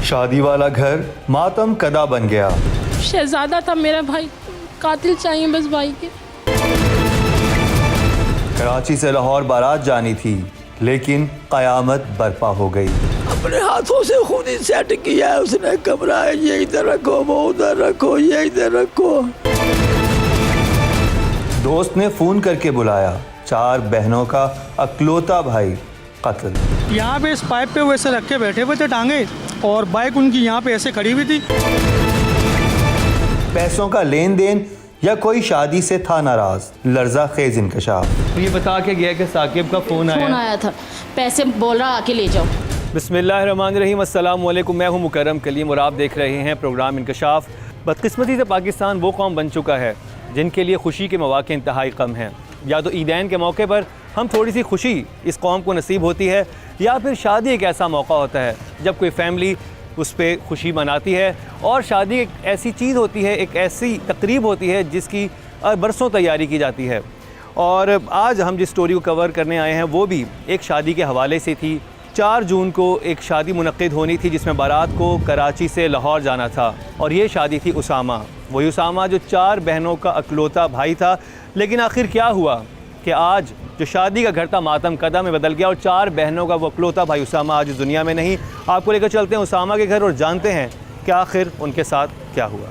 शादी वाला घर मातम कदा बन गया। शहजादा था मेरा भाई, कातिल चाहिए बस भाई के। कराची से लाहौर बारात जानी थी, लेकिन कयामत बर्पा हो गई। अपने हाथों से खुद ही सेट किया है उसने कमरा, ये इधर रखो, वो उधर रखो, ये इधर रखो। दोस्त ने फोन करके बुलाया, 4 बहनों का अकलौता भाई कत्ल। यहाँ पे इस पाइप पे वैसे रख के बैठे हुए थे टांगे, और बाइक उनकी यहाँ पे ऐसे खड़ी हुई थी। पैसों का लेन देन या कोई शादी से था नाराज, लर्जा खेज इंकशाफ। ये बता के गया कि साकिब का फ़ोन आया था, पैसे बोल रहा आके ले जाओ। बिस्मिल्लाहिर्रहमानिर्रहीम, अस्सलाम वालेकुम। मैं हूँ मुकर्रम कलीम और आप देख रहे हैं प्रोग्राम इंकशाफ। बदकिस्मती से पाकिस्तान वो कौम बन चुका है जिनके लिए खुशी के मौके इंतहाई कम हैं। या तो ईदैन के मौके पर हम थोड़ी सी खुशी इस कौम को नसीब होती है, या फिर शादी एक ऐसा मौका होता है जब कोई फैमिली उस पर खुशी मनाती है। और शादी एक ऐसी चीज़ होती है, एक ऐसी तकरीब होती है जिसकी बरसों तैयारी की जाती है। और आज हम जिस स्टोरी को कवर करने आए हैं वो भी एक शादी के हवाले से थी। 4 जून को एक शादी मुनक्किद होनी थी जिसमें बारात को कराची से लाहौर जाना था, और ये शादी थी उसामा, वही उसामा जो 4 बहनों का अकलौता भाई था। लेकिन आखिर क्या हुआ कि आज जो शादी का घर था मातम कदा में बदल गया, और 4 बहनों का वो अकलौता भाई उसामा आज इस दुनिया में नहीं। आपको लेकर चलते हैं उसामा के घर और जानते हैं कि आखिर उनके साथ क्या हुआ।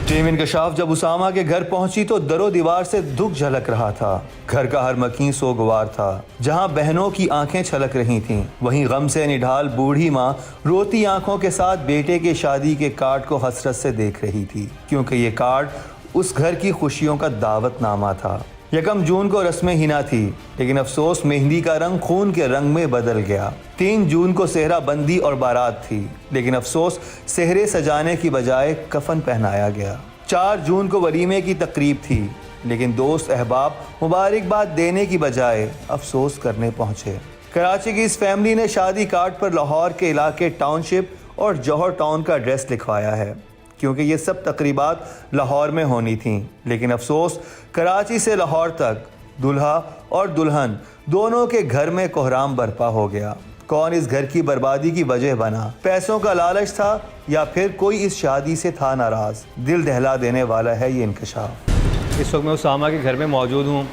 टीम इंकशाफ जब उसामा के घर पहुंची तो दरो दीवार से दुख झलक रहा था। घर का हर मकीन सोगवार था। जहां बहनों की आंखें छलक रही थीं, वहीं गम से निढाल बूढ़ी माँ रोती आंखों के साथ बेटे के शादी के कार्ड को हसरत से देख रही थी, क्योंकि ये कार्ड उस घर की खुशियों का दावतनामा था। 1 जून को रस्म हिना थी, लेकिन अफसोस मेहंदी का रंग खून के रंग में बदल गया। 3 जून को सेहरा बंदी और बारात थी, लेकिन अफसोस सेहरे सजाने की बजाय कफन पहनाया गया। 4 जून को वलीमे की तकरीब थी, लेकिन दोस्त अहबाब मुबारकबाद देने की बजाय अफसोस करने पहुंचे। कराची की इस फैमिली ने शादी कार्ड पर लाहौर के इलाके टाउनशिप और जौहर टाउन का एड्रेस लिखवाया है, क्योंकि ये सब तकरीबात लाहौर में होनी थीं। लेकिन अफसोस कराची से लाहौर तक दुल्हा और दुल्हन दोनों के घर में कोहराम बर्पा हो गया। कौन इस घर की बर्बादी की वजह बना? पैसों का लालच था या फिर कोई इस शादी से था नाराज़? दिल दहला देने वाला है ये इंकशाफ। इस वक्त मैं उसामा के घर में मौजूद हूँ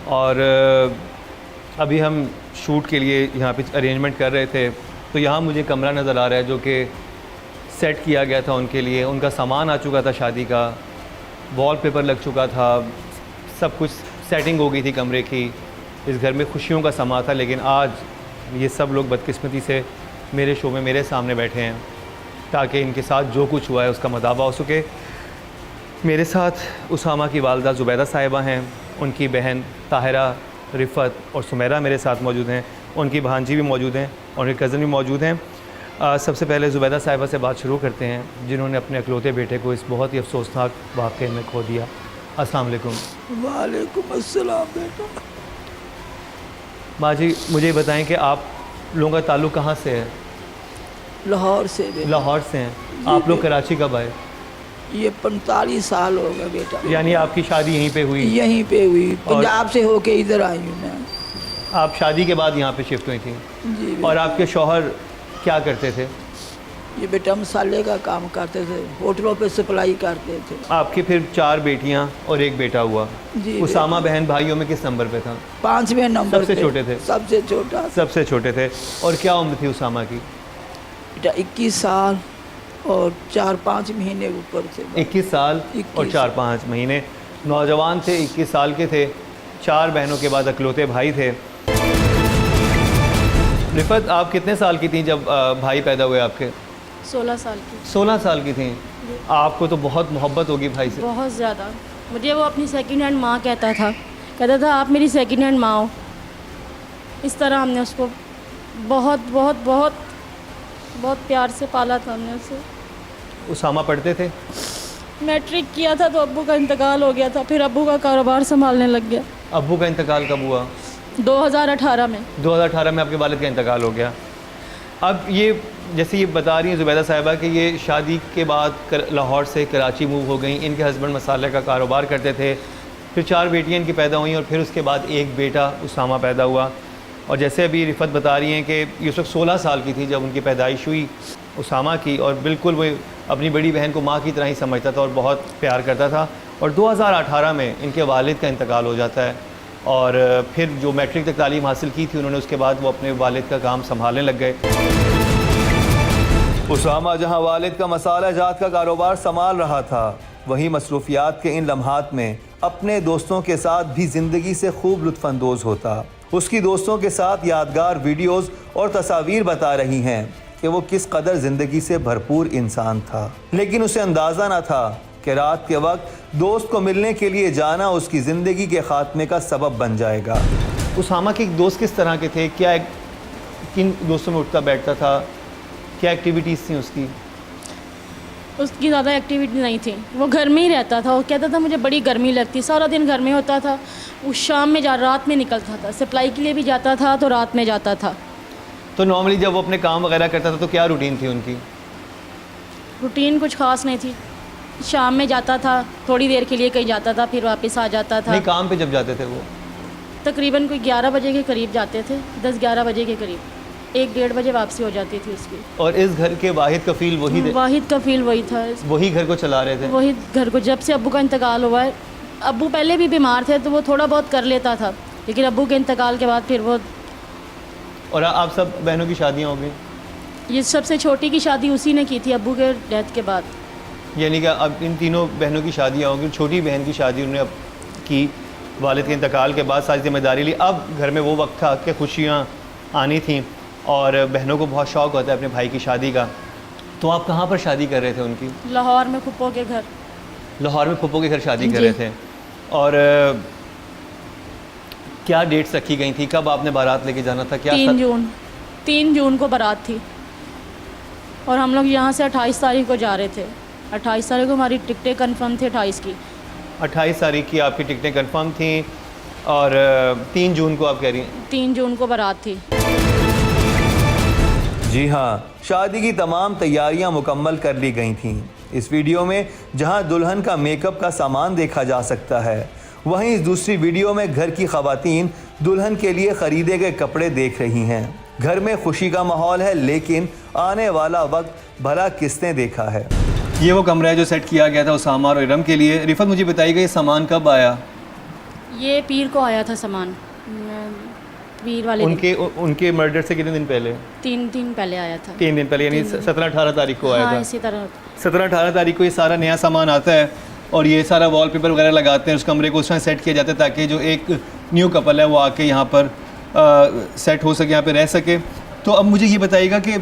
और अभी हम शूट के लिए यहाँ पे अरेंजमेंट कर रहे थे। तो यहाँ मुझे कमरा नज़र आ रहा है जो कि सेट किया गया था उनके लिए। उनका सामान आ चुका था शादी का, वॉलपेपर लग चुका था, सब कुछ सेटिंग हो गई थी कमरे की। इस घर में खुशियों का समा था। लेकिन आज ये सब लोग बदकिस्मती से मेरे शो में मेरे सामने बैठे हैं ताकि इनके साथ जो कुछ हुआ है उसका मदावा हो सके। मेरे साथ उसामा की वालदा ज़ुबैदा साहिबा हैं, उनकी बहन ताहिरा, रिफ़त और सुमेरा मेरे साथ मौजूद हैं। उनकी भांजी भी मौजूद हैं और उनके कज़न भी मौजूद हैं। सबसे पहले ज़ुबैदा साहिबा से बात शुरू करते हैं, जिन्होंने अपने अकलौते बेटे को इस बहुत ही अफसोसनाक वाक़े में खो दिया। अस्सलाम वालेकुम। वालेकुम अस्सलाम बेटा। बाजी, मुझे बताएं कि आप लोगों का ताल्लुक़ कहाँ से है? लाहौर से बेटा। लाहौर से हैं। आप लोग कराची कब आए? ये 45 साल हो गए बेटा। यानी आपकी शादी यहीं पे हुई? यहीं पे हुई, पंजाब से होके इधर आई हूँ मैं। आप शादी के बाद यहाँ पे शिफ्ट हुई थी? जी। और आपके शौहर क्या करते थे? ये बेटा मसाले का काम करते थे, होटलों पे सप्लाई करते थे। आपकी फिर 4 बेटियां और 1 बेटा हुआ। जी। उसामा बहन भाइयों में किस नंबर पे था? 5वें नंबर सबसे पे। छोटे थे? सबसे छोटा। सबसे छोटे थे। और क्या उम्र थी उसामा की? बेटा 21 साल और 4-5 महीने ऊपर थे। 21 साल और 4-5 महीने। नौजवान थे, 21 साल के थे, 4 बहनों के बाद अकलौते भाई थे। रिफ़त, आप कितने साल की थी जब भाई पैदा हुए आपके? 16 साल की। 16 साल की थी। आपको तो बहुत मोहब्बत होगी भाई से। बहुत ज़्यादा। मुझे वो अपनी सेकंड हैंड माँ कहता था आप मेरी सेकंड हैंड माँ हो। इस तरह हमने उसको बहुत बहुत बहुत बहुत प्यार से पाला था हमने उसे। उसामा पढ़ते थे? मैट्रिक किया था तो अब्बू का इंतकाल हो गया था, फिर अब्बू का कारोबार संभालने लग गया। अब्बू का इंतकाल कब हुआ? 2018 में। 2018 में आपके वालिद का इंतकाल हो गया। अब ये जैसे ये बता रही हैं ज़ुबैदा साहिबा कि ये शादी के बाद लाहौर से कराची मूव हो गई। इनके हस्बैंड मसाले का कारोबार करते थे, फिर 4 बेटियां इनकी पैदा हुई और फिर उसके बाद 1 बेटा उसामा पैदा हुआ। और जैसे अभी रिफ़त बता रही हैं कि ये उस वक्त 16 साल की थी जब उनकी पैदाइश हुई उसामा की, और बिल्कुल वो अपनी बड़ी बहन को माँ की तरह ही समझता था और बहुत प्यार करता था। और 2018 में इनके वालिद का इंतकाल हो जाता है, और फिर जो मैट्रिक तक तालीम हासिल की थी उन्होंने, उसके बाद वो अपने वालिद का काम संभालने लग गए। उसामा जहां वालिद का मसाला जात का कारोबार संभाल रहा था, वहीं मसरूफियात के इन लम्हात में अपने दोस्तों के साथ भी ज़िंदगी से खूब लुत्फ़अंदोज़ होता। उसकी दोस्तों के साथ यादगार वीडियोज़ और तस्वीर बता रही हैं कि वो किस कदर ज़िंदगी से भरपूर इंसान था, लेकिन उसे अंदाज़ा न था कि रात के वक्त दोस्त को मिलने के लिए जाना उसकी ज़िंदगी के ख़ात्मे का सबब बन जाएगा। उसामा के दोस्त किस तरह के थे, क्या किन दोस्तों में उठता बैठता था, क्या एक्टिविटीज़ थी उसकी? उसकी ज़्यादा एक्टिविटी नहीं थी, वो घर में ही रहता था। वो कहता था मुझे बड़ी गर्मी लगती, सारा दिन घर में होता था। वो शाम में रात में निकलता था, सप्लाई के लिए भी जाता था तो रात में जाता था। तो नॉर्मली जब वो अपने काम वगैरह करता था तो क्या रूटीन थी उनकी? रूटीन कुछ खास नहीं थी, शाम में जाता था, थोड़ी देर के लिए कहीं जाता था, फिर वापस आ जाता था। नहीं, काम पे जब जाते थे वो तकरीबन कोई 11 बजे के करीब जाते थे, 10-11 बजे के करीब, 1-1:30 बजे वापसी हो जाती थी उसकी। और इस घर के वाहिद कफील वही वाहिद कफील वही था, वही घर को चला रहे थे? वही घर को। जब से अब्बू का इंतकाल हुआ है, अब्बू पहले भी बीमार थे तो वो थोड़ा बहुत कर लेता था, लेकिन अब्बू के इंतकाल के बाद फिर वो। और आप सब बहनों की शादियाँ हो गई? ये सबसे छोटी की शादी उसी ने की थी अब्बू के डेथ के बाद। यानी कि अब इन तीनों बहनों की शादियाँ होंगी, छोटी बहन की शादी उन्होंने अब की वालिद के इंतकाल के बाद, सारी जिम्मेदारी ली। अब घर में वो वक्त था कि खुशियाँ आनी थी और बहनों को बहुत शौक़ होता है अपने भाई की शादी का। तो आप कहाँ पर शादी कर रहे थे उनकी? लाहौर में फुप्पो के घर। लाहौर में फुप्पो के घर शादी कर रहे थे। और क्या डेट्स रखी गई थी, कब आपने बारात लेके जाना था? क्या 3 जून को बारात थी और हम लोग यहाँ से 28 तारीख को जा रहे थे। 28 तारीख को हमारी टिकटें कंफर्म थी, 28 की। 28 तारीख की आपकी टिकटें कंफर्म थी और 3 जून को आप कह रही हैं? 3 जून को बारात थी। जी हाँ, शादी की तमाम तैयारियां मुकम्मल कर ली गई थीं। इस वीडियो में जहां दुल्हन का मेकअप का सामान देखा जा सकता है, वहीं इस दूसरी वीडियो में घर की खवातीन दुल्हन के लिए खरीदे गए कपड़े देख रही हैं। घर में खुशी का माहौल है, लेकिन आने वाला वक्त भला किसने देखा है। ये वो कमरा है जो सेट किया गया था उसामा और इरम के लिए। रिफत, मुझे बताइएगा ये सामान कब आया? ये पीर को आया था सामान, पीर वाले उनके मर्डर से कितने दिन पहले? 3 दिन पहले आया था। 3 दिन पहले, यानी 17-18 तारीख को आया हाँ, था। इसी तरह 17-18 तारीख को ये सारा नया सामान आता है और ये सारा वॉलपेपर वगैरह लगाते हैं, उस कमरे को उस तरह सेट किया जाता है ताकि जो एक न्यू कपल है वो आके यहाँ पर सेट हो सके, यहाँ पे रह सके। तो अब मुझे ये बताइएगा कि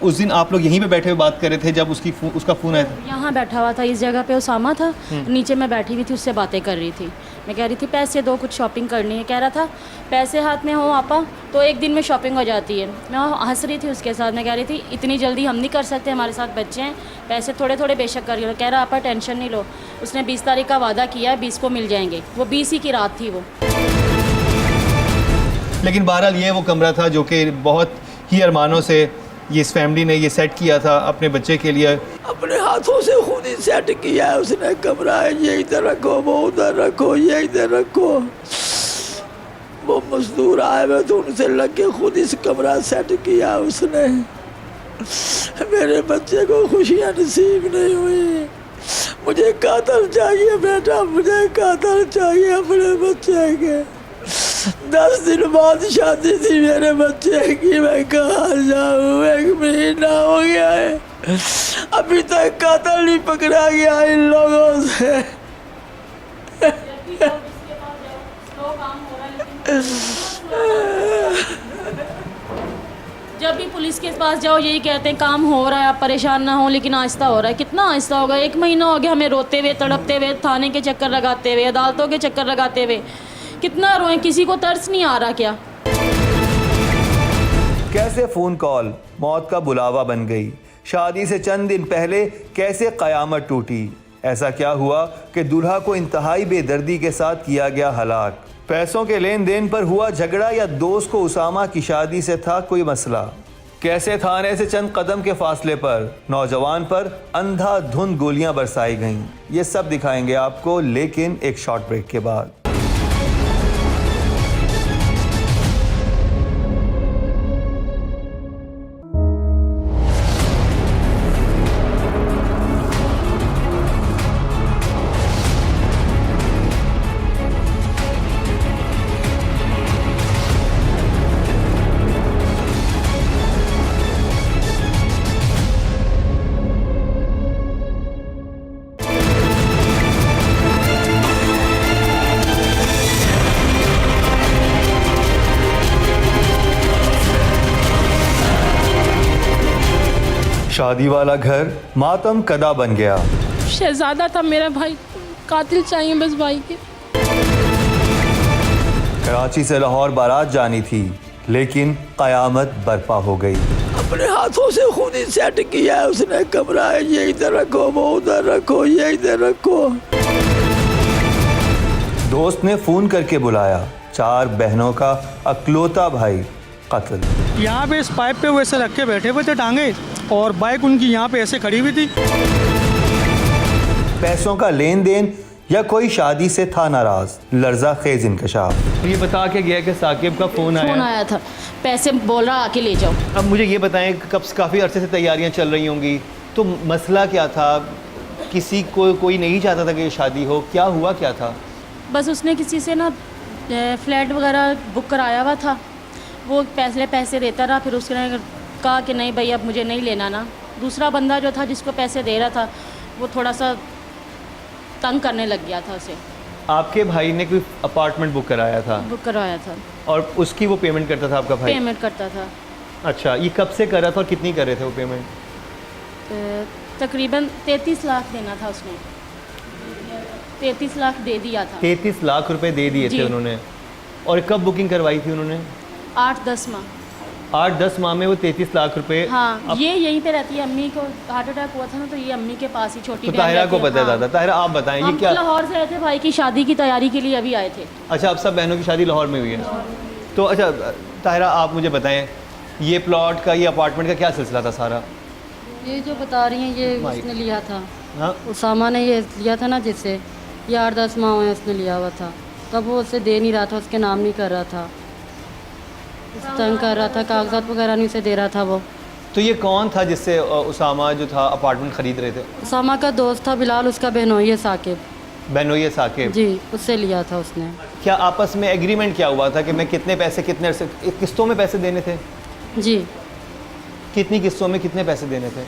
उस दिन आप लोग यहीं पे बैठे हुए बात कर रहे थे जब उसका फ़ोन आया था? यहाँ बैठा हुआ था, इस जगह पे उसामा था, नीचे मैं बैठी हुई थी, उससे बातें कर रही थी। मैं कह रही थी पैसे दो, कुछ शॉपिंग करनी है। कह रहा था पैसे हाथ में हो आपा तो एक दिन में शॉपिंग हो जाती है। मैं हंस रही थी उसके साथ, मैं कह रही थी इतनी जल्दी हम नहीं कर सकते, हमारे साथ बच्चे हैं, पैसे थोड़े थोड़े बेशक कर लो। कह रहा आपा टेंशन नहीं लो, उसने 20 तारीख का वादा किया है, 20 को मिल जाएंगे। वो 20 ही की रात थी वो। लेकिन बहरहाल ये वो कमरा था जो कि बहुत ही अरमानों से ये इस फैमिली ने ये सेट किया था अपने बच्चे के लिए। अपने हाथों से खुद ही सेट किया है उसने कमरा। ये इधर रखो, वो उधर रखो, ये इधर रखो। वो मजदूर आए हुए तो उनसे लग के खुद इस कमरा सेट किया उसने। मेरे बच्चे को खुशियाँ नसीब नहीं हुई। मुझे कातर चाहिए बेटा, मुझे कातर चाहिए अपने बच्चे के। 10 दिन बाद शादी थी मेरे बच्चे की, मैं कहाँ जाऊँ? 1 महीना हो गया है, अभी तक कातल नहीं पकड़ा गया इन लोगों से। जब भी पुलिस के पास जाओ यही कहते हैं काम हो रहा है, आप परेशान ना हो, लेकिन आहिस्ता हो रहा है। कितना आहिस्ता होगा? 1 महीना हो गया हमें रोते हुए, तड़पते हुए, थाने के चक्कर लगाते हुए, अदालतों के चक्कर लगाते हुए। कितना रोए, किसी को तरस नहीं आ रहा क्या? कैसे फ़ोन कॉल मौत का बुलावा बन गई। शादी से चंद दिन पहले कैसे क़यामत टूटी। ऐसा क्या हुआ कि दूल्हा को इंतहाई बेदर्दी के साथ किया गया हलाक। पैसों के लेन देन पर हुआ झगड़ा या दोस्त को उसामा की शादी से था कोई मसला। कैसे थाने से चंद कदम के फासले पर नौजवान पर अंधाधुंध गोलियां बरसाई गईं। ये सब दिखाएंगे आपको, लेकिन एक शॉर्ट ब्रेक के बाद। शादी वाला घर मातम कदा बन गया। शहजादा था मेरा भाई, कातिल चाहिए बस भाई के। कराची से लाहौर बारात जानी थी, लेकिन कयामत बर्पा हो गई। अपने हाथों से खुद ही सेट किया है उसने कमरा, ये इधर रखो, वो उधर रखो, ये इधर रखो। दोस्त ने फोन करके बुलाया। 4 बहनों का अकलौता भाई कत्ल। यहाँ पे इस पाइप पे वो ऐसे रख के बैठे हुए थे टांगे, और बाइक उनकी यहाँ पे ऐसे खड़ी हुई थी। पैसों का लेन देन या कोई शादी से था नाराज। लर्जा खेज इंकशाफ। ये बता के गया कि साकिब का फ़ोन फोन आया। आया था, पैसे बोल रहा आके ले जाओ। अब मुझे ये बताएं, कब काफ़ी अरसे से तैयारियां चल रही होंगी, तो मसला क्या था? किसी को कोई नहीं चाहता था कि ये शादी हो, क्या हुआ क्या था? बस उसने किसी से ना फ्लैट वगैरह बुक कराया हुआ था, वो पैसे देता रहा, फिर उसने कहा कि नहीं भाई अब मुझे नहीं लेना ना। दूसरा बंदा जो था जिसको पैसे दे रहा था वो थोड़ा सा तंग करने लग गया था उसे। आपके भाई ने कोई अपार्टमेंट बुक कराया था बुक करवाया था, और उसकी वो पेमेंट करता था आपका भाई? पेमेंट करता था। अच्छा, ये कब से कर रहा था और कितनी कर रहे थे वो पेमेंट? तकरीबन 33 लाख देना था उसने, 33 लाख दे दिया था। 33 लाख रुपए दे दिए थे जी। उन्होंने। और कब बुकिंग करवाई थी उन्होंने? 8-10 माह। 8-10 माह में वो 33 लाख रुपए। हाँ, ये यहीं पे रहती है। अम्मी को हार्ट अटैक हुआ था ना, तो ये अम्मी के पास ही छोटी तो बहन ताहिरा रहती को पता है हाँ। ज़्यादा। ताहिरा आप बताएं ये हम क्या? लाहौर से आए थे, भाई की शादी की तैयारी के लिए अभी आए थे। अच्छा, अब सब बहनों की शादी लाहौर में हुई है। तो अच्छा ताहिरा, आप मुझे बताएं ये प्लॉट का, ये अपार्टमेंट का क्या सिलसिला था सारा? ये जो बता रही हैं ये माइक। उसने लिया था, हाँ, उसामा ने ये लिया था ना, जिससे ये 8-10 माह हुए उसने लिया हुआ था, तब वो उससे दे नहीं रहा था, उसके नाम नहीं कर रहा था, तंग कर रहा था, कागजात वगैरह नहीं उसे दे रहा था वो। तो ये कौन था जिससे उसामा जो था अपार्टमेंट ख़रीद रहे थे? उसामा का दोस्त था बिलाल, उसका बहनोई है साकिब। बहनोई साकिब जी, उससे लिया था उसने। क्या आपस में एग्रीमेंट क्या हुआ था कि मैं कितने पैसे कितने किस्तों में पैसे देने थे? जी, कितनी किस्तों में कितने पैसे देने थे?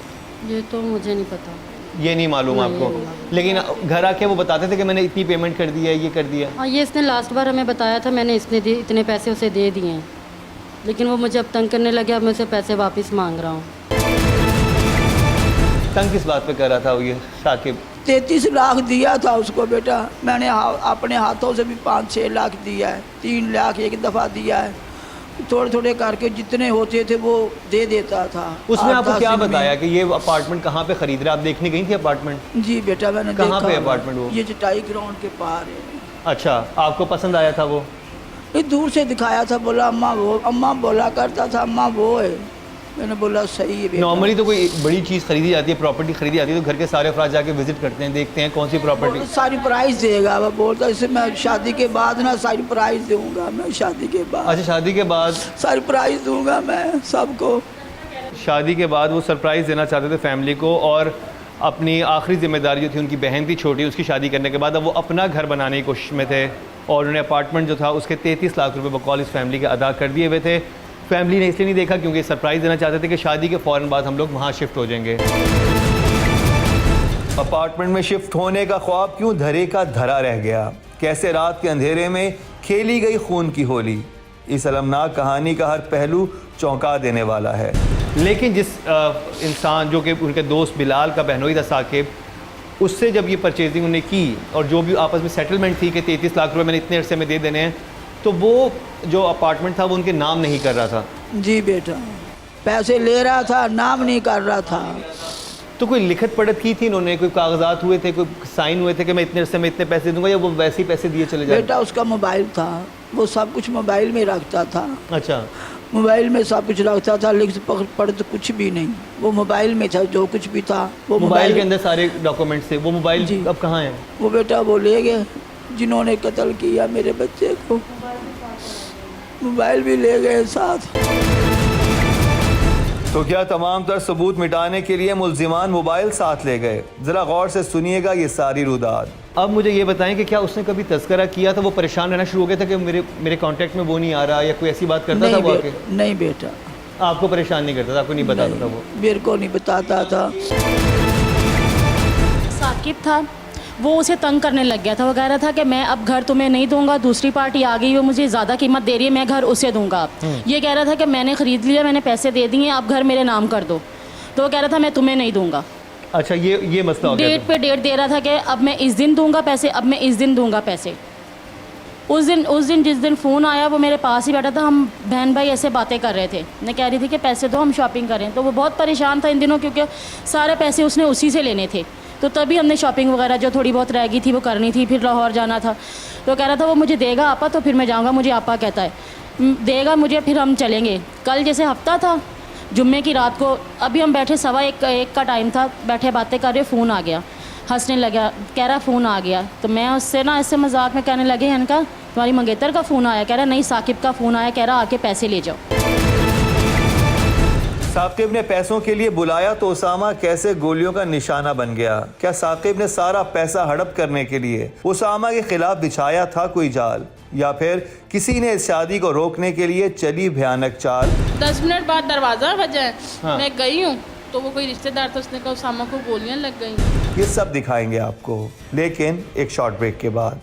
ये तो मुझे नहीं पता। ये नहीं मालूम नहीं, आपको? ये नहीं मालूम। लेकिन घर आके वो बताते थे कि मैंने इतनी पेमेंट कर दी है, ये कर दिया। हाँ, ये इसने लास्ट बार हमें बताया था, मैंने इतने पैसे उसे दे दिए हैं, लेकिन वो मुझे अब तंग करने लगे, अब मैं उसे पैसे वापस मांग रहा हूँ। तंग किस बात पे कर रहा था वो ये साकिब? 33 लाख दिया था उसको बेटा, मैंने अपने हाथों से भी 5-6 लाख दिया है, 3 लाख एक दफ़ा दिया है, थोड़े थोड़े करके जितने होते थे वो दे देता था। उसने आपको 8-10 क्या दिन में। बताया कि ये अपार्टमेंट कहाँ पे खरीद रहे? आप देखने गई थी अपार्टमेंट? जी बेटा, मैंने कहाँ देखा पे हुआ। अपार्टमेंट वो? ये चटाई ग्राउंड के पार है। अच्छा, आपको पसंद आया था वो? ये दूर से दिखाया था, बोला अम्मा वो, अम्मा बोला करता था अम्मा वो है। मैंने बोला सही है बेटा। नॉर्मली तो कोई बड़ी चीज़ खरीदी जाती है, प्रॉपर्टी खरीदी जाती है, तो घर के सारे अफराद जाके विजिट करते हैं, देखते हैं कौन सी प्रॉपर्टी। बोलता सारी प्राइस देगा, वो बोलता इसे मैं शादी के बाद ना सारी प्राइस दूंगा, मैं शादी के बाद अच्छा, शादी के बाद? सारी प्राइस दूंगा मैं सबको। शादी के बाद वो सरप्राइज़ देना चाहते थे फैमिली को, और अपनी आखिरी जिम्मेदारी जो थी, उनकी बहन थी छोटी, उसकी शादी करने के बाद अब वो अपना घर बनाने की कोशिश में थे, और उन्होंने अपार्टमेंट जो था उसके 33 लाख रुपए बकौल इस फैमिली के अदा कर दिए हुए थे। फैमिली ने इसलिए नहीं देखा क्योंकि सरप्राइज़ देना चाहते थे कि शादी के फ़ौरन बाद हम लोग वहाँ शिफ्ट हो जाएंगे। अपार्टमेंट में शिफ्ट होने का ख्वाब क्यों धरे का धरा रह गया? कैसे रात के अंधेरे में खेली गई खून की होली? इस अलमनाक कहानी का हर पहलू चौंका देने वाला है। लेकिन जिस इंसान जो कि उनके दोस्त बिलाल का बहनोई था साकिब, उससे जब ये परचेजिंग उन्हें की और जो भी आपस में सेटलमेंट थी कि 33 लाख रुपए मैंने इतने अरसे में दे देने हैं, तो वो जो अपार्टमेंट था वो उनके नाम नहीं कर रहा था। जी बेटा, पैसे ले रहा था, नाम नहीं कर रहा था। तो कोई लिखत पढ़त की थी इन्होंने? कोई कागजात हुए थे, कोई साइन हुए थे कि मैं इतने अरसे में इतने पैसे दूंगा, या वो वैसे ही पैसे दिए चले जाए? बेटा उसका मोबाइल था, वो सब कुछ मोबाइल में रखता था। अच्छा, मोबाइल में सब कुछ रखता था, लिख पढ़ तो कुछ भी नहीं, वो मोबाइल में था, जो कुछ भी था वो मोबाइल के अंदर सारे डॉक्यूमेंट्स थे। वो मोबाइल जी। अब कहाँ है? वो बेटा वो ले गए जिन्होंने कत्ल किया मेरे बच्चे को, मोबाइल भी ले गए साथ। तो क्या तमाम तर सबूत मिटाने के लिए मुल्जिमान मोबाइल साथ ले गए? जरा गौर से सुनिएगा ये सारी रुदाद। अब मुझे ये बताएं कि क्या उसने कभी तस्करा किया था? वो परेशान रहना शुरू हो गया था कि मेरे कांटेक्ट में वो नहीं आ रहा, या कोई ऐसी बात करता था वो आके? नहीं बेटा, आपको परेशान नहीं करता था, आपको नहीं बताता था वो? मेरे को नहीं बताता था। साकिब था, वो उसे तंग करने लग गया था। वो कह रहा था कि मैं अब घर तुम्हें नहीं दूंगा, दूसरी पार्टी आ गई, वो मुझे ज़्यादा कीमत दे रही है, मैं घर उसे दूंगा। ये कह रहा था कि मैंने ख़रीद लिया, मैंने पैसे दे दिए, अब घर मेरे नाम कर दो। तो वो कह रहा था मैं तुम्हें नहीं दूंगा। अच्छा, ये मसला हो गया डेट पे डेट दे रहा था कि अब मैं इस दिन दूंगा पैसे, अब मैं इस दिन दूंगा पैसे। उस दिन जिस दिन फ़ोन आया वो मेरे पास ही बैठा था, हम बहन भाई ऐसे बातें कर रहे थे। मैं कह रही थी कि पैसे दो, हम शॉपिंग करें। तो वो बहुत परेशान था इन दिनों, क्योंकि सारे पैसे उसने उसी से लेने थे। तो तभी हमने शॉपिंग वगैरह जो थोड़ी बहुत रह गई थी वो करनी थी, फिर लाहौर जाना था। तो कह रहा था वो मुझे देगा आपा, तो फिर मैं जाऊँगा, मुझे आपा कहता है देगा मुझे, फिर हम चलेंगे। कल जैसे हफ्ता था, जुम्मे की रात को, अभी हम बैठे 1:15 का टाइम था, बैठे बातें कर रहे, फ़ोन आ गया। हंसने लगा, कह रहा फ़ोन आ गया। तो मैं उससे ना ऐसे मजाक में कहने लगे, इनका तुम्हारी मंगेतर का फ़ोन आया? कह रहा नहीं, साकिब का फ़ोन आया, कह रहा आके पैसे ले जाओ। साकिब ने पैसों के लिए बुलाया तो उसामा कैसे गोलियों का निशाना बन गया? क्या साकिब ने सारा पैसा हड़प करने के लिए उसामा के खिलाफ बिछाया था कोई जाल, या फिर किसी ने इस शादी को रोकने के लिए चली भयानक चाल? 10 मिनट बाद दरवाज़ा बजा है। हाँ। मैं गई हूँ तो वो कोई रिश्तेदार था, उसने कहा उसामा को गोलियां लग गई। ये सब दिखाएंगे आपको, लेकिन एक शॉर्ट ब्रेक के बाद।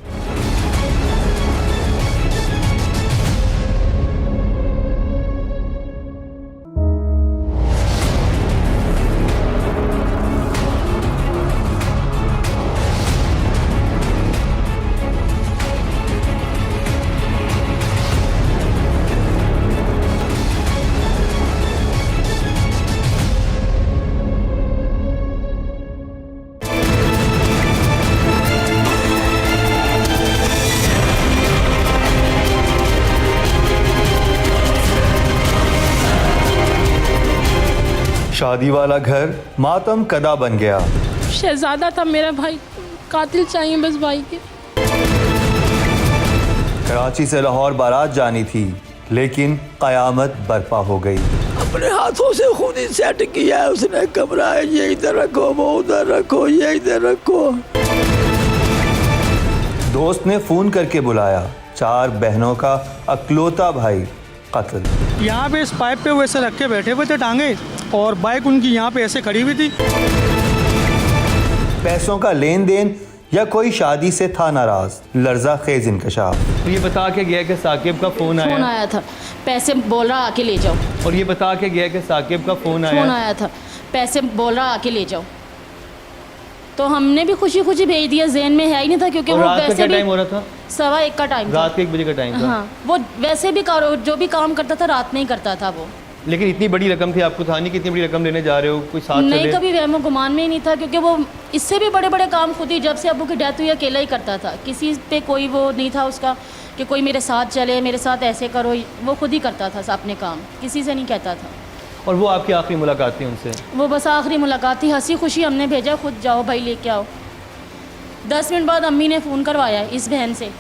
शादी वाला घर मातम कदा बन गया। शहजादा था मेरा भाई, कातिल चाहिए बस भाई के। कराची से लाहौर बारात जानी थी, लेकिन कयामत बर्पा हो गई। अपने हाथों से खुद ही सेट किया है उसने कमरा, ये इधर रखो, वो उधर रखो, ये इधर रखो। दोस्त ने फोन करके बुलाया, 4 बहनों का अकलौता भाई कत्ल। यहाँ पे इस पाइप पे वो ऐसे रख के बैठे हुए थे टांगे, और बाइक उनकी यहाँ पे ऐसे खड़ी हुई थी। पैसों का लेन देन या कोई शादी से था नाराज? लर्जा खेज इंकशाफ। तो ये बता के गया कि साकिब का फ़ोन फ़ोन आया, आया था, पैसे बोल रहा आके ले जाओ। और ये बता के गया कि साकिब का फ़ोन फ़ोन आया। आया था, पैसे बोल रहा आके ले जाओ। तो हमने भी खुशी खुशी भेज दिया, जेन में है ही नहीं था, क्योंकि और वो रात का वैसे क्या भी टाइम हो रहा था? 1:15 का टाइम था। रात के 1 बजे का टाइम था। हाँ, वो वैसे भी जो भी काम करता था रात में ही करता था वो। लेकिन इतनी बड़ी रकम थी, आपको था नहीं कि इतनी बड़ी रकम लेने जा रहे हो, कोई साथ नहीं, चले? कभी वहमो गुमान में ही नहीं था, क्योंकि वो इससे भी बड़े बड़े काम खुद ही, जब से अबू की डेथ हुई अकेला ही करता था। किसी पे कोई वो नहीं था उसका कि कोई मेरे साथ चले, मेरे साथ ऐसे करो, वो खुद ही करता था अपने काम, किसी से नहीं कहता था। और वो आपकी आखिरी मुलाकात थी उनसे? वो बस आखिरी मुलाकात थी, हंसी खुशी हमने भेजा, खुद जाओ भाई लेके आओ। 10 मिनट बाद अम्मी ने फ़ोन करवाया इस बहन से।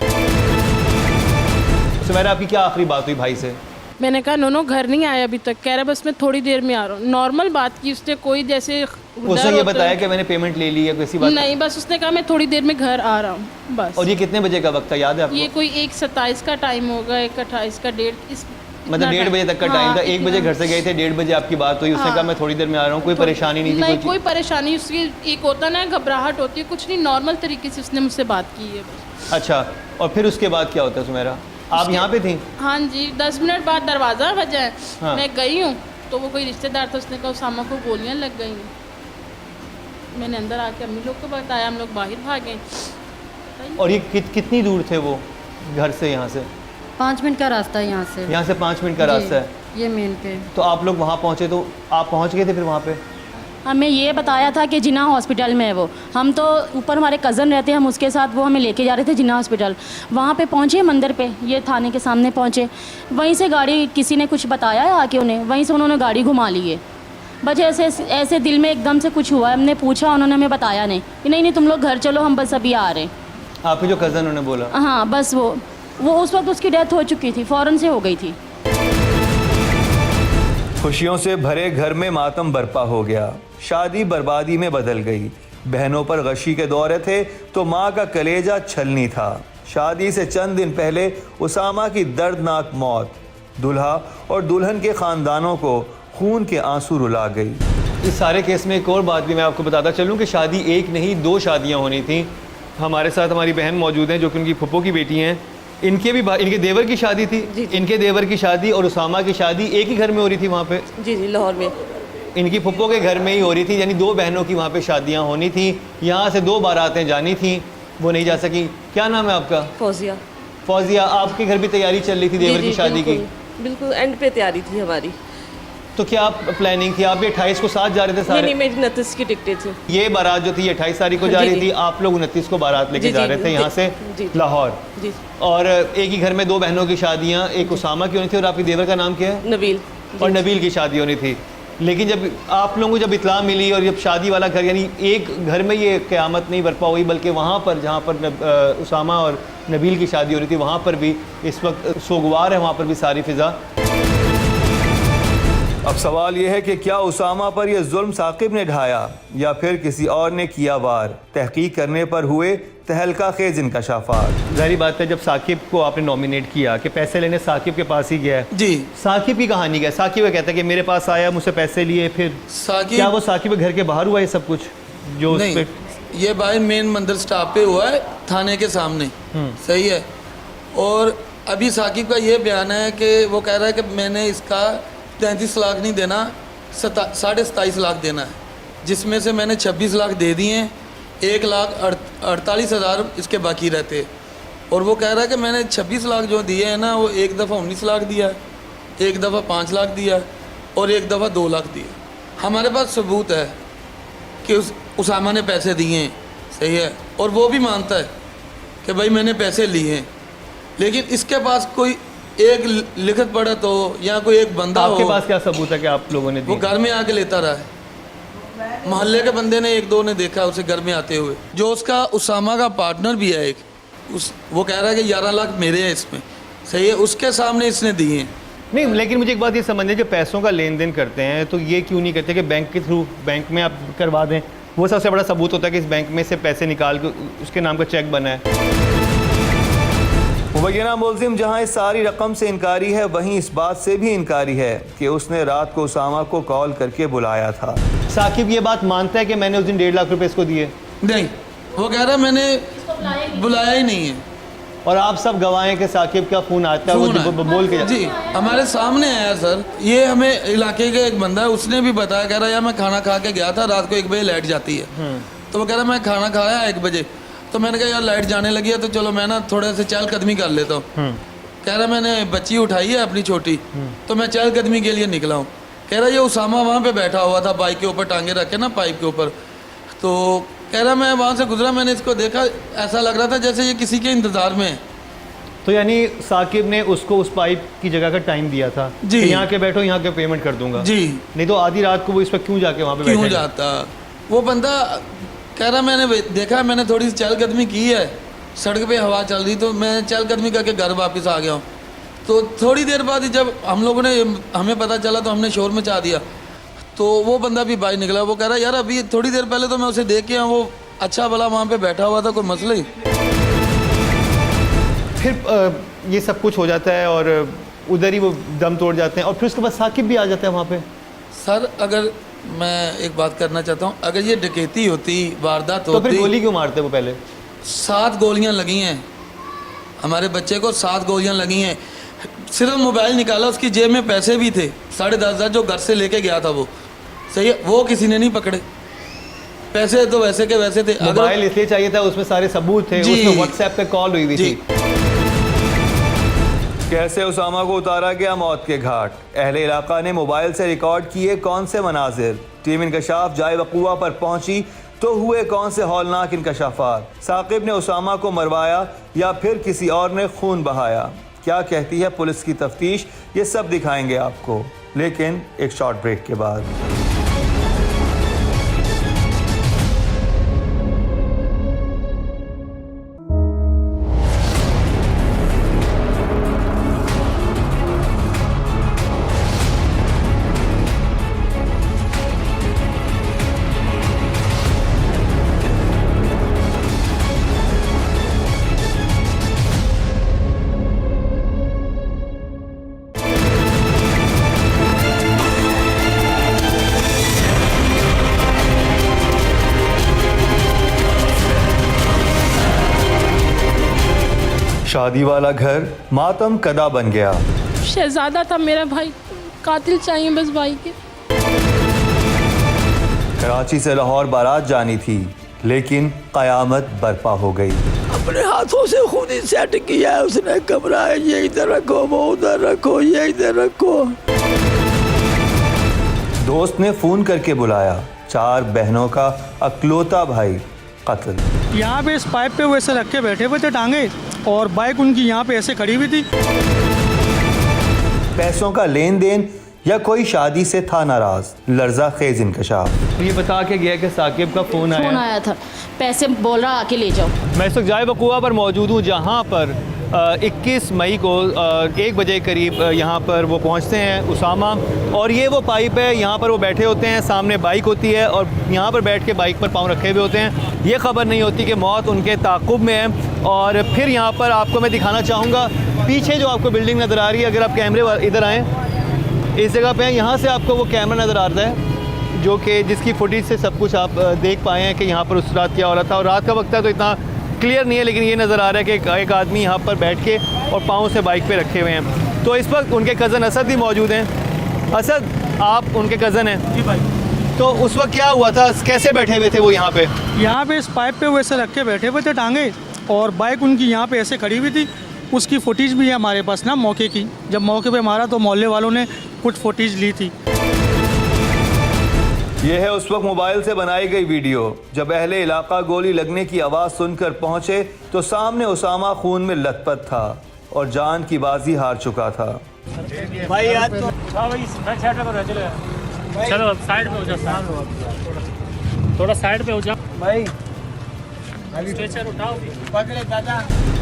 सुमैरा, आपकी क्या आखिरी बात हुई भाई से? मैंने कहा नो घर नहीं आया अभी तक। कह रहा बस मैं थोड़ी देर में आ रहा हूँ। नॉर्मल बात की उसने, कोई जैसे उसने ये बताया कि मैंने पेमेंट ले ली है, किसी बात? नहीं, बस उसने कहा मैं थोड़ी देर में घर आ रहा हूँ बस। और ये कितने बजे का वक्त था, याद है आपको? ये कोई 1:27 का टाइम होगा, 1:28 का, डेढ़ मतलब 1:30 बजे तक का टाइम था। 1 बजे घर से गए थे, 1:30 बजे आपकी बात हुई, उसने कहा मैं थोड़ी देर में आ रहा हूँ। कोई परेशानी नहीं थी? नहीं, कोई परेशानी। उसकी एक होता ना घबराहट होती है, कुछ नहीं, नॉर्मल तरीके से उसने मुझसे बात की है बस। अच्छा, और फिर उसके बाद क्या होता है सुमेरा? आप यहाँ पे थी? हाँ जी, 10 मिनट बाद दरवाज़ा बजा है। हाँ। मैं गई हूँ तो वो कोई रिश्तेदार था, उसने कहा उसामा को गोलियां लग गई। मैंने अंदर आके अम्मी लोग को बताया, हम लोग बाहर भागे। और ये कितनी दूर थे वो घर से, यहाँ से? 5 मिनट का रास्ता है यहाँ से। यहाँ से 5 मिनट का रास्ता है। ये मेन पे। तो आप लोग वहाँ पहुँचे, तो आप पहुँच गए थे फिर वहाँ पे? हमें ये बताया था कि जिन्ना हॉस्पिटल में है वो। हम तो ऊपर हमारे कज़न रहते हैं, हम उसके साथ, वो हमें लेके जा रहे थे जिन्ना हॉस्पिटल। वहाँ पे पहुँचे मंदिर पे, ये थाने के सामने पहुँचे। वहीं से गाड़ी, किसी ने कुछ बताया है आके उन्हें, वहीं से उन्होंने गाड़ी घुमा ली है। बस ऐसे दिल में एकदम से कुछ हुआ, हमने पूछा, उन्होंने हमें बताया नहीं कि नहीं तुम लोग घर चलो, हम बस अभी आ रहे हैं। आपके जो कज़न उन्होंने बोला? हाँ, बस वो उस वक्त उसकी डेथ हो चुकी थी, फ़ौरन से हो गई थी। खुशियों से भरे घर में मातम बरपा हो गया। शादी बर्बादी में बदल गई। बहनों पर गशी के दौरे थे तो माँ का कलेजा छलनी था। शादी से चंद दिन पहले उसामा की दर्दनाक मौत दुल्हा और दुल्हन के खानदानों को खून के आंसू रुला गई। इस सारे केस में एक और बात भी मैं आपको बताता चलूँ कि शादी एक नहीं 2 शादियाँ होनी थी। हमारे साथ हमारी बहन मौजूद हैं जो कि उनकी फुप्पो की बेटी हैं। इनके देवर की शादी थी। इनके देवर की शादी और उसामा की शादी एक ही घर में हो रही थी वहाँ पे? जी लाहौर में। इनकी फुप्पो के घर में ही हो रही थी, यानी 2 बहनों की वहाँ पे शादियाँ होनी थी। यहाँ से 2 बारातें जानी थी, वो नहीं जा सकी। क्या नाम है आपका? फौजिया। फौजिया, आपके घर भी तैयारी चल रही थी देवर की शादी की? बिल्कुल एंड पे तैयारी थी हमारी। तो क्या प्लानिंग थी? आप भी 28 को साथ जा रहे थे सारे? नहीं, मेरी 29 की टिकटें थी। ये बारात जो थी 28 तारीख को जा रही थी, आप लोग 29 को बारात लेके जा रहे थे यहाँ से लाहौर। जी। और एक ही घर में 2 बहनों की शादियाँ, एक उसामा की होनी थी और आपकी देवर का नाम क्या है? नबील। और नबील की शादी होनी थी। लेकिन जब आप लोगों को जब इत्तला मिली और जब शादी वाला घर, यानी एक घर में ये क़यामत नहीं बरपा हुई, बल्कि वहाँ पर जहाँ पर उसामा और नबील की शादी हो रही थी, वहाँ पर भी इस वक्त सोगवार है, वहाँ पर भी सारी फ़िज़ा। अब सवाल यह है कि क्या उसामा पर यह जुल्म साकिब ने ढाया या फिर किसी और ने किया वार? तहकीक करने पर हुए तहलका खेज इंकशाफात। ज़ाहिर बात है, जब साकिब को आपने नॉमिनेट किया कि पैसे लेने साकिब के पास ही गया है, जी, साकिब की कहानी क्या है? साकिब कहता है कि मेरे पास आया, मुझसे पैसे लिए, फिर साकिब क्या वो साकिब के घर के बाहर हुआ ये सब कुछ जो उस नहीं, पे? ये बाहर मेन मंदिर स्टॉप पे हुआ है, थाने के सामने। सही है। और अभी साकिब का ये बयान है कि वो कह रहा है कि मैंने इसका 33 लाख नहीं देना, 27.5 लाख देना है, जिसमें से मैंने 26 लाख दे दिए हैं, 1,48,000 इसके बाकी रहते। और वो कह रहा है कि मैंने 26 लाख जो दिए हैं ना, वो एक दफ़ा 19 लाख दिया है, एक दफ़ा 5 लाख दिया और एक दफ़ा 2 लाख दिए। हमारे पास सबूत है कि उसामा ने पैसे दिए हैं। सही है। और वो भी मानता है कि भाई मैंने पैसे लिए हैं, लेकिन इसके पास कोई एक लिखत पढ़त हो या कोई एक बंदा आपके हो। पास क्या सबूत है कि आप लोगों ने वो दिए? घर में आके लेता रहा है। मोहल्ले के बंदे ने 1-2 ने देखा उसे घर में आते हुए। जो उसका उसामा का पार्टनर भी है एक, वो कह रहा है कि 11 लाख मेरे हैं इसमें। सही है। उसके सामने इसने दिए हैं। नहीं, लेकिन मुझे एक बात ये समझ है, जब पैसों का लेन देन करते हैं तो ये क्यों नहीं करते कि बैंक के थ्रू, बैंक में आप करवा दें? वो सबसे बड़ा सबूत होता है कि इस बैंक में से पैसे निकाल के उसके नाम का चेक बना है। मुबैना मुलजिम जहां इस सारी रकम से इनकारी है, वहीं इस बात से भी इनकारी है कि उसने रात को उसामा को कॉल करके बुलाया था। साकिब ये बात मानता है कि मैंने उस दिन 1.5 लाख रुपए इसको दिए? नहीं, वो कह रहा है मैंने बुलाया ही नहीं है। और आप सब गवाहें कि साकिब का फ़ोन आता है, वो बोल के जी हमारे सामने आया सर। ये हमें इलाके का एक बंदा है, उसने भी बताया, कह रहा है यार मैं खाना खा के गया था, रात को 1 बजे लाइट जाती है। तो वो कह रहा है मैं खाना खाया 1 बजे, तो मैंने कहा यार लाइट जाने लगी है तो चलो मैं ना थोड़े से चहलकदमी कर लेता हूँ। कह रहा मैंने बच्ची उठाई है अपनी छोटी, तो मैं चहलकदमी के लिए निकला हूँ। कह रहा ये उसामा वहाँ पे बैठा हुआ था बाइक के ऊपर टांगे रखे ना पाइप के ऊपर। तो कह रहा मैं वहाँ से गुजरा, मैंने इसको देखा, ऐसा लग रहा था जैसे ये किसी के इंतज़ार में है। तो यानी साकिब ने उसको उस पाइप की जगह का टाइम दिया था जी, कि यहाँ के बैठो, यहाँ के पेमेंट कर दूंगा जी। नहीं तो आधी रात को वो इस पर क्यों जाके वहाँ पे क्यों बैठेगा? जाता? वो बंदा कह रहा मैंने देखा, मैंने थोड़ी सी चहलकदमी की है, सड़क पे हवा चल रही, तो मैं चहलकदमी करके घर वापस आ गया हूँ। तो थोड़ी देर बाद जब हम लोगों ने, हमें पता चला तो हमने शोर मचा दिया। तो वो बंदा भी बाहर निकला, वो कह रहा यार अभी थोड़ी देर पहले तो मैं उसे देख के वो अच्छा भला वहाँ पे बैठा हुआ था, कोई मसला ही। फिर ये सब कुछ हो जाता है और उधर ही वो दम तोड़ जाते हैं और फिर उसके बाद साकिब भी आ जाता है वहाँ पे। सर अगर मैं एक बात करना चाहता हूँ, अगर ये डकैती होती, वारदात तो होती, फिर गोली क्यों मारते वो पहले? 7 गोलियाँ लगी हैं हमारे बच्चे को, 7 गोलियाँ लगी हैं। सिर्फ मोबाइल निकाला, उसकी जेब में पैसे भी थे 10,500 जो घर से लेके गया था वो। सही है। वो किसी ने नहीं पकड़े, पैसे तो वैसे के वैसे थे। मोबाइल इसलिए चाहिए था, उसमें सारे सबूत थे, उसमें व्हाट्सएप पे कॉल हुई थी। कैसे उसामा को उतारा गया मौत के घाट? अहले इलाका ने मोबाइल से रिकॉर्ड किए कौन से मनाजिर? टीम इंकशाफ जाए वक़ूआ पर पहुंची तो हुए कौन से हौलनाक इंकशाफात? साकिब ने उसामा को मरवाया या फिर किसी और ने खून बहाया? क्या कहती है पुलिस की तफ्तीश? ये सब दिखाएंगे आपको, लेकिन एक शॉर्ट ब्रेक के बाद। शादी वाला घर मातम कदा बन गया। शहजादा था मेरा भाई, कातिल चाहिए बस भाई के। कराची से लाहौर बारात जानी थी, लेकिन कयामत बर्पा हो गई। अपने हाथों से खुद ही सेट किया है उसने कमरा, ये इधर रखो, वो उधर रखो, ये इधर रखो। दोस्त ने फोन करके बुलाया। 4 बहनों का अकलौता भाई कत्ल। यहाँ पे इस पाइप पे वो ऐसे रख के बैठे हुए थे टांगे, और बाइक उनकी यहाँ पे ऐसे खड़ी हुई थी। पैसों का लेन देन या कोई शादी से था नाराज। लर्जा खेज इंकशाफ। ये बता के गया कि साकिब का फ़ोन फ़ोन आया। आया था, पैसे बोल रहा आके ले जाओ। मैं इस वक्त जाए वक़ुआ पर मौजूद हूँ, जहाँ पर 21 मई को 1 बजे करीब यहाँ पर वो पहुँचते हैं उसामा, और ये वो पाइप है, यहाँ पर वो बैठे होते हैं, सामने बाइक होती है और यहाँ पर बैठ के बाइक पर पाँव रखे हुए होते हैं। ये ख़बर नहीं होती कि मौत उनके ताक़ुब में है। और फिर यहाँ पर आपको मैं दिखाना चाहूँगा पीछे जो आपको बिल्डिंग नज़र आ रही है, अगर आप कैमरे इधर आएँ, इस जगह पे यहाँ से आपको वो कैमरा नज़र आता है, जो कि जिसकी फुटेज से सब कुछ आप देख पाए हैं कि यहाँ पर उस रात क्या हो रहा था। और रात का वक्त है तो इतना क्लियर नहीं है, लेकिन ये नज़र आ रहा है कि एक आदमी यहाँ पर बैठ के और पाँव से बाइक पे रखे हुए हैं। तो इस वक्त उनके कज़न असद भी मौजूद हैं। असद, आप उनके कज़न हैं? जी भाई। तो उस वक्त क्या हुआ था, कैसे बैठे हुए थे वो यहाँ पे? यहाँ पे इस पाइप पे वो ऐसे रख के बैठे हुए थे टांगे, और बाइक उनकी यहाँ पे ऐसे खड़ी हुई थी। उसकी फुटेज भी है हमारे पास ना मौके की। जब मौके पे मारा तो मोहल्ले वालों ने कुछ फुटेज ली थी। यह है उस वक्त मोबाइल से बनाई गई वीडियो, जब अहले इलाका गोली लगने की आवाज़ सुनकर पहुंचे तो सामने उसामा खून में लथपथ था और जान की बाजी हार चुका था। भाई यार तो चलो साइड पे हो जाओ, थोड़ा साइड पे हो जाओ भाई, स्ट्रेचर उठाओ।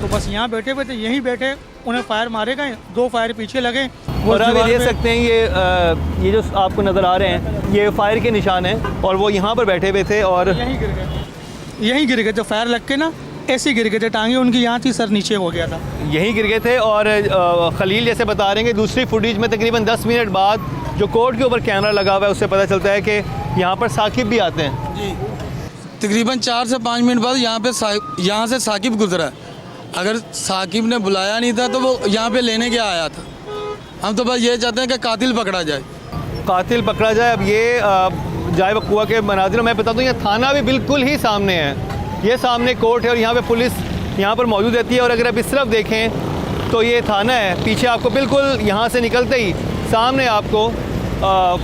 तो बस यहाँ बैठे हुए थे, यहीं बैठे, उन्हें फायर मारे गए, 2 फायर पीछे लगे। वो और आप दीवार ये पे- देख सकते हैं ये जो आपको नज़र आ रहे हैं, ये फायर के निशान हैं, और वो यहाँ पर बैठे हुए थे और यहीं गिर गए थे फायर लग के ना, ऐसे गिर गए थे। टांगे उनकी यहाँ थी, सर नीचे हो गया था। यहीं गिर गए थे। और खलील जैसे बता रहे हैं कि दूसरी फुटेज में तकरीबन 10 मिनट बाद जो कोर्ट के ऊपर कैमरा लगा हुआ है, उससे पता चलता है कि यहाँ पर साकिब भी आते हैं। जी, तकरीबन 4 से 5 मिनट बाद यहाँ से साकिब गुजरा है। अगर साकिब ने बुलाया नहीं था तो वो यहाँ पे लेने क्या आया था। हम तो बस ये चाहते हैं कि कातिल पकड़ा जाए। कातिल पकड़ा जाए। अब ये जाए वक़ुआ के मनाजिर मैं बता दूँ, ये थाना भी बिल्कुल ही सामने है। ये सामने कोर्ट है और यहाँ पे पुलिस यहाँ पर मौजूद रहती है। और अगर आप इस तरफ देखें तो ये थाना है। पीछे आपको बिल्कुल यहाँ से निकलते ही सामने आपको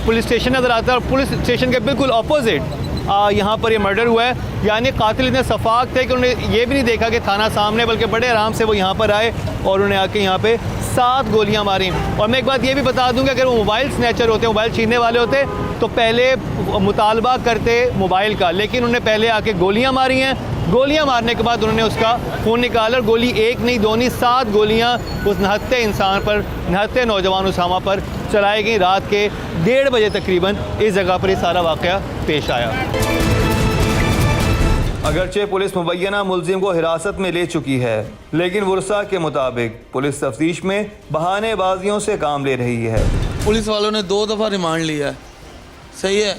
पुलिस स्टेशन नज़र आता है, और पुलिस स्टेशन के बिल्कुल अपोजिट यहाँ पर ये मर्डर हुआ है। यानी कातिल इतने सफाक थे कि उन्होंने ये भी नहीं देखा कि थाना सामने, बल्कि बड़े आराम से वो यहाँ पर आए और उन्हें आके यहाँ पे 7 गोलियाँ मारी। और मैं एक बात ये भी बता दूँ कि अगर वो मोबाइल स्नैचर होते, मोबाइल छीनने वाले होते, तो पहले मुतालबा करते मोबाइल का, लेकिन उन्होंने पहले आके गोलियाँ मारी हैं। गोलियाँ मारने के बाद उन्होंने उसका फ़ोन निकाला और गोली 1 नहीं 2 नहीं 7 गोलियाँ उस नहत्ते इंसान पर, नहत्ते नौजवान उसामा पर चलाई गई। रात के 1:30 बजे तकरीबन इस जगह पर ये सारा वाक़या पेश आया। अगरचे पुलिस मुबैना मुलजिम को हिरासत में ले चुकी है, लेकिन वर्षा के मुताबिक पुलिस तफ्तीश में बहानेबाजियों से काम ले रही है। पुलिस वालों ने 2 दफ़ा रिमांड लिया है, सही है।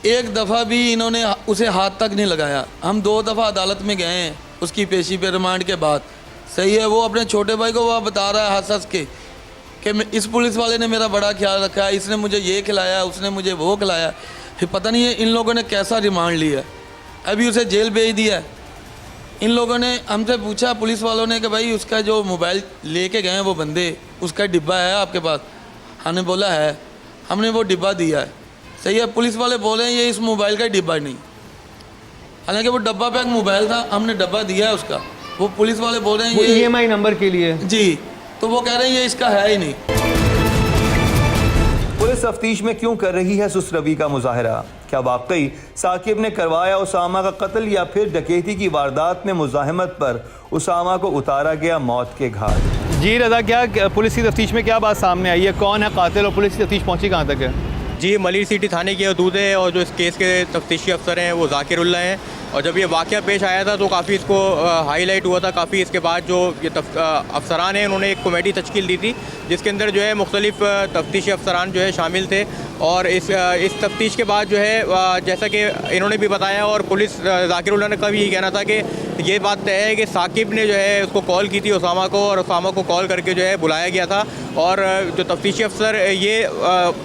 1 दफ़ा भी इन्होंने उसे हाथ तक नहीं लगाया। हम 2 दफ़ा अदालत में गए हैं उसकी पेशी पे रिमांड के बाद, सही है। वो अपने छोटे भाई को वह बता रहा है हंस हंस के कि इस पुलिस वाले ने मेरा बड़ा ख्याल रखा है, इसने मुझे ये खिलाया, उसने मुझे वो खिलाया। फिर पता नहीं है इन लोगों ने कैसा रिमांड लिया, अभी उसे जेल भेज दिया है। इन लोगों ने हमसे पूछा, पुलिस वालों ने, कि भाई उसका जो मोबाइल लेके गए हैं वो बंदे, उसका डिब्बा है आपके पास? हमने बोला है, हमने वो डिब्बा दिया है, सही है। पुलिस वाले बोले हैं ये इस मोबाइल का डिब्बा नहीं, हालांकि वो डब्बा पैक मोबाइल था, हमने डब्बा दिया है उसका। वो पुलिस वाले बोल रहे हैं ये EMI नंबर के लिए जी, तो वो कह रहे हैं ये इसका है ही नहीं। पुलिस तफ्तीश में क्यों कर रही है सुसरवी का मुजाहरा? क्या वाकई साकिब ने करवाया उसामा का कत्ल, या फिर डकैती की वारदात में मुजाहिमत पर उसामा को उतारा गया मौत के घाट? जी रज़ा, क्या पुलिस की तफ्तीश में क्या बात सामने आई है? कौन है कातिल और पुलिस की तफ्तीश पहुंची कहाँ तक है? जी, मलिर सिटी थाने की हदूद है और जो इस केस के तफ्तीशी अफसर हैं वो ज़ाकिरुल्लाह हैं। और जब ये वाक़या पेश आया था तो काफ़ी इसको हाईलाइट हुआ था। काफ़ी इसके बाद जो ये अफसरान हैं उन्होंने एक कमेटी तश्कील दी थी जिसके अंदर जो है मुख्तलिफ़ तफ्तीशी अफसरान जो है शामिल थे। और इस तफ्तीश के बाद जो है जैसा कि इन्होंने भी बताया और पुलिस ज़ाकिरुल्लाह का भी यही कहना था कि ये बात तय है कि साकिब ने जो है उसको कॉल की थी उसामा को, और उसामा को कॉल करके जो है बुलाया गया था। और जो तफ्तीशी अफसर ये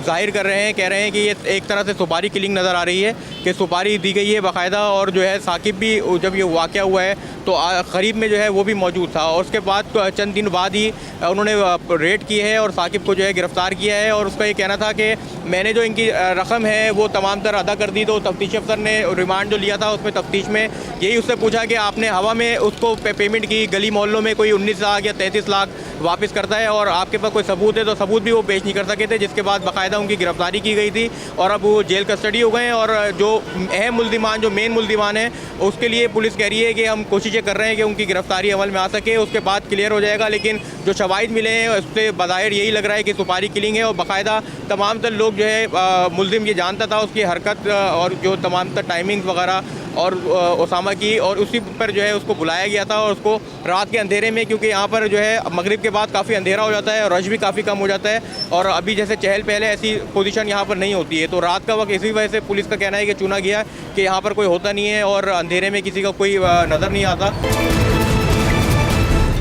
जाहिर कर रहे हैं, कह रहे हैं कि ये एक तरह से सुपारी किलिंग नज़र आ रही है कि सुपारी दी गई है बाकायदा। और जो है साकिब भी जब ये वाक़या हुआ है तो करीब में जो है वो भी मौजूद था। और उसके बाद चंद दिन बाद ही उन्होंने रेड की है और साकिब को जो है गिरफ़्तार किया है। और उसका ये कहना था कि मैंने जो इनकी रकम है वो तमाम तर अदा कर दी। तो तफ्तीशी अफसर ने रिमांड जो लिया था उसमें तफ्तीश में यही उससे पूछा कि आपने हवा में उसको पेमेंट की, गली मोहल्लों में कोई 19 लाख या 33 लाख वापस करता है और आपके पास कोई सबूत है, तो सबूत भी वो पेश नहीं कर सके थे, जिसके बाद बाकायदा उनकी गिरफ्तारी की गई थी और अब वो जेल कस्टडी हो गए हैं। और जो अहम मुल्ज़िमान, जो मेन मुल्ज़िमान है, उसके लिए पुलिस कह रही है कि हम कोशिशें कर रहे हैं कि उनकी गिरफ्तारी अमल में आ सके, उसके बाद क्लियर हो जाएगा। लेकिन जो शवाहिद मिले हैं उससे बज़ाहिर यही लग रहा है कि सुपारी किलिंग है और बाकायदा तमाम तर लोग जो है मुल्ज़िम ये जानता था उसकी हरकत और जो तमाम तर टाइमिंग्स वगैरह और उसामा की, और उसी पर जो है उसको बुलाया गया था। और उसको रात के अंधेरे में, क्योंकि यहाँ पर जो है मगरिब के बाद काफ़ी अंधेरा हो जाता है और रश भी काफ़ी कम हो जाता है और अभी जैसे चहल पहले ऐसी पोजीशन यहाँ पर नहीं होती है, तो रात का वक्त इसी वजह से पुलिस का कहना है कि चुना गया कि यहाँ पर कोई होता नहीं है और अंधेरे में किसी का कोई नज़र नहीं आता।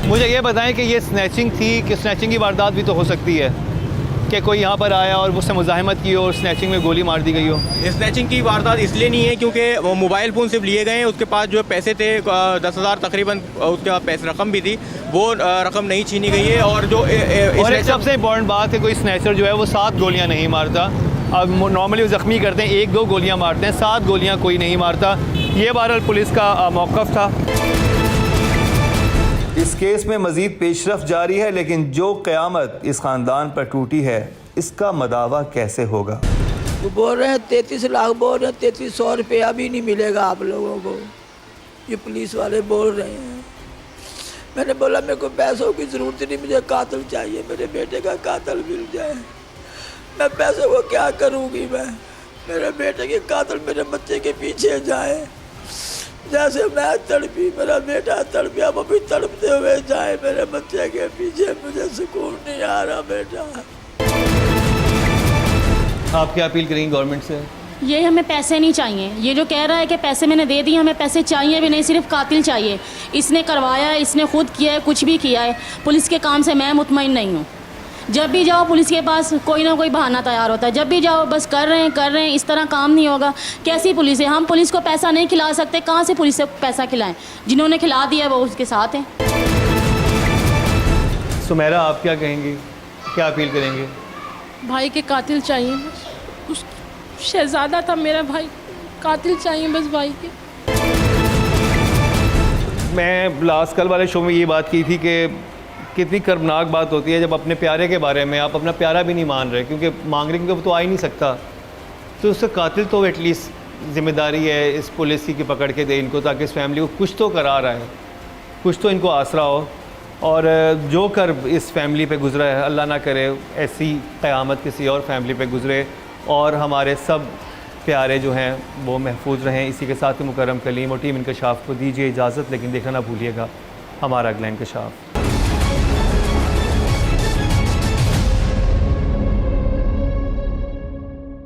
मुझे ये बताएं कि ये स्नैचिंग थी कि स्नैचिंग की वारदात भी तो हो सकती है कि कोई यहाँ पर आया और उससे मुज़ाहमत की और स्नैचिंग में गोली मार दी गई हो? स्नैचिंग की वारदात इसलिए नहीं है क्योंकि वो मोबाइल फ़ोन सिर्फ लिए गए हैं, उसके पास जो पैसे थे 10,000 तकरीबन, उसके पास पैसे रकम भी थी, वो रकम नहीं छीनी गई है। और जो और एक सबसे इम्पॉर्टेंट बात है, कोई स्नैचर जो है वो 7 गोलियाँ नहीं मारता। अब नॉर्मली वो ज़ख्मी करते हैं, 1-2 गोलियाँ मारते हैं, 7 गोलियाँ कोई नहीं मारता। ये बहरहाल पुलिस का मौक़िफ़ था। इस केस में मज़ीद पेशरफ जारी है, लेकिन जो क़यामत इस ख़ानदान पर टूटी है इसका मदावा कैसे होगा? वो बोल रहे हैं 33 लाख बोल रहे हैं, 3300 रुपया भी नहीं मिलेगा आप लोगों को, ये पुलिस वाले बोल रहे हैं। मैंने बोला मेरे को पैसों की ज़रूरत नहीं, मुझे कातिल चाहिए, मेरे बेटे का कातिल मिल जाए। मैं पैसों को क्या करूँगी, मैं मेरे बेटे के कातिल मेरे बच्चे के पीछे जाए, जैसे मैं तड़पी मेरा बेटा तड़पिया वो भी तड़पते हुए जाए मेरे बच्चे के पीछे। मुझे सुकून नहीं आ रहा बेटा। आप क्या अपील करेंगे गवर्नमेंट से? ये हमें पैसे नहीं चाहिए, ये जो कह रहा है कि पैसे मैंने दे दिए, हमें पैसे चाहिए भी नहीं, सिर्फ कातिल चाहिए। इसने करवाया है, इसने खुद किया है, कुछ भी किया है। पुलिस के काम से मैं मुतमईन नहीं हूँ। जब भी जाओ पुलिस के पास कोई ना कोई बहाना तैयार होता है, जब भी जाओ बस कर रहे हैं, इस तरह काम नहीं होगा। कैसी पुलिस है? हम पुलिस को पैसा नहीं खिला सकते, कहाँ से पुलिस से पैसा खिलाएं? जिन्होंने खिला दिया वो उसके साथ हैं। सुमेरा, आप क्या कहेंगी, क्या अपील करेंगे? भाई के कातिल चाहिए, उस शहजादा था मेरा भाई, कातिल चाहिए बस भाई के। मैं लास्ट कल वाले शो में ये बात की थी कि कितनी कर्मनाक बात होती है जब अपने प्यारे के बारे में आप अपना प्यारा भी नहीं मान रहे, क्योंकि मांग रहे क्योंकि वो तो आ ही नहीं सकता, तो उससे कातिल तो एटलीस्ट ज़िम्मेदारी है इस पुलिस की कि पकड़ के दे इनको, ताकि इस फैमिली को कुछ तो करार आए, कुछ तो इनको आसरा हो। और जो कर इस फैमिली पे गुजरा है, अल्लाह ना करे ऐसी क़यामत किसी और फैमिली पे गुजरे और हमारे सब प्यारे जो हैं वो महफूज रहें। इसी के साथ ही मुकर्रम कलीम और टीम इंकशाफ को दीजिए इजाज़त, लेकिन देखना ना भूलिएगा हमारा अगला इंकशाफ।